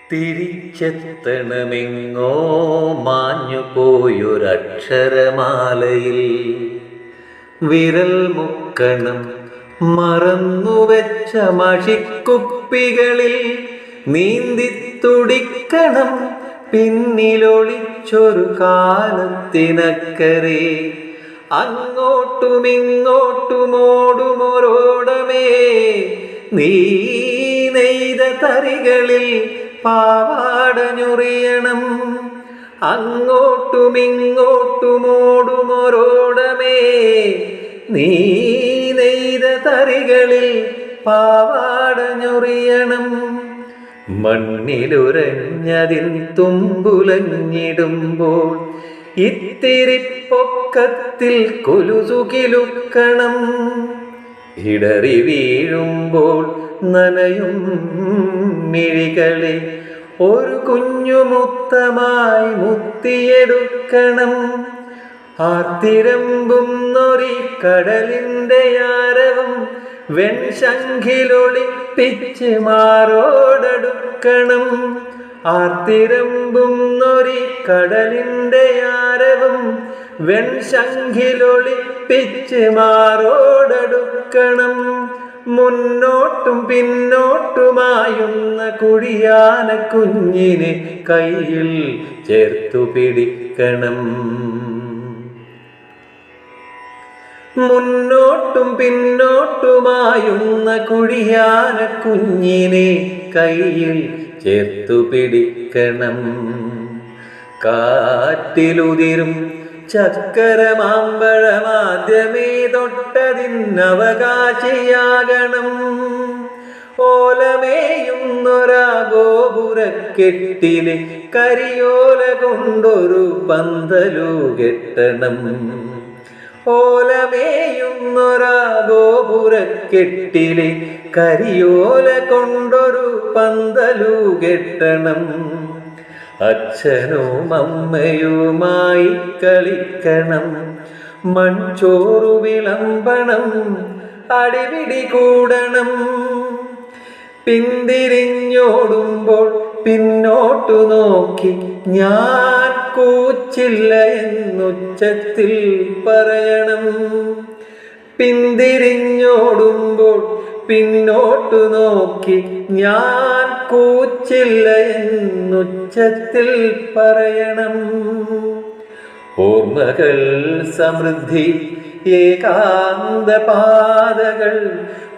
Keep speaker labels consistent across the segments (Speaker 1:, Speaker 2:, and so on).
Speaker 1: തിരിച്ചെത്തണമെങ്ങോ മാഞ്ഞുപോയൊരക്ഷരമാലയിൽ വിരൽ മുക്കണം മറന്നുവെച്ച മഷിക്കുപ്പികളിൽ നീന്തിത്തുടിക്കണം പിന്നിലൊളിച്ചൊരു കാലത്തിനക്കരെ അങ്ങോട്ടുമിങ്ങോട്ടുമോടുമൊരോടമേ നീ നെയ്ത തറികളിൽ പാവാട ഞൊറിയണം അങ്ങോട്ടുമിങ്ങോട്ടുമോടുമൊരോടമേ നീ നെയ്ത തറികളിൽ പാവാട ഞൊറിയണം മണ്ണിലുരഞ്ഞതിൻ തുമ്പുലഞ്ഞിടുമ്പോൾ ഇത്തിരി പൊക്കത്തിൽ കൊലുസുകിലുക്കണം ഇടറി വീഴുമ്പോൾ നനയും മിഴികളെ ഒരു കുഞ്ഞുമുത്തമായി മുത്തിയെടുക്കണം ആർത്തിരമ്പുന്നൊരി കടലിൻ്റെ ആരവം വെൺശംഖിലൊളിപ്പിച്ച് മാറോടടുക്കണം ആർത്തിരമ്പുന്നൊരി കടലിൻ്റെ ആരവം വെൺശംഖിലൊളിപ്പിച്ച് മാറോടടുക്കണം മുന്നോട്ടും പിന്നോട്ടുമായുന്ന കുഴിയാന കുഞ്ഞിനെ കയ്യിൽ ചേർത്തു പിടിക്കണം മുന്നോട്ടും പിന്നോട്ടുമായുന്ന കുഴിയാന കുഞ്ഞിനെ കയ്യിൽ ചേർത്തു പിടിക്കണം കാറ്റിലുതിരും ചക്കരമാമ്പഴമാദ്യമേ തൊട്ടതിന്നവകാശിയാകണം ഓലമേയുന്നൊരാ ഗോപുരക്കെട്ടിലെ കരിയോല കൊണ്ടൊരു പന്തലു കെട്ടണം ഓലമേയുന്നൊരാ ഗോപുരക്കെട്ടിലെ കരിയോല കൊണ്ടൊരു പന്തലു കെട്ടണം അച്ഛനും അമ്മയുമായി കളിക്കണം മൺചോറു വിളമ്പണം അടിപിടി കൂടണം പിന്തിരിഞ്ഞോടുമ്പോൾ പിന്നോട്ടു നോക്കി ഞാൻ കൂച്ചില്ല എന്നുച്ചത്തിൽ പറയണം പിന്തിരിഞ്ഞോടുമ്പോൾ പിന്നോട്ടു നോക്കി ഞാൻ കൂച്ചില്ല എന്നുച്ചത്തിൽ പറയണം ഓർമ്മകൾ സമൃദ്ധി ഏകാന്ത പാതകൾ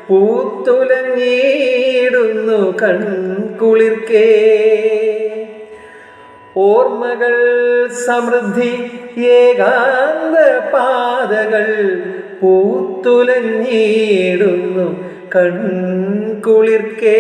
Speaker 1: പൂത്തുലഞ്ഞിടുന്നു കൺകുളിർക്കേ ഓർമ്മകൾ സമൃദ്ധി ഏകാന്ത പാതകൾ പൂത്തുലഞ്ഞിടുന്നു കൺകുളിർക്കേ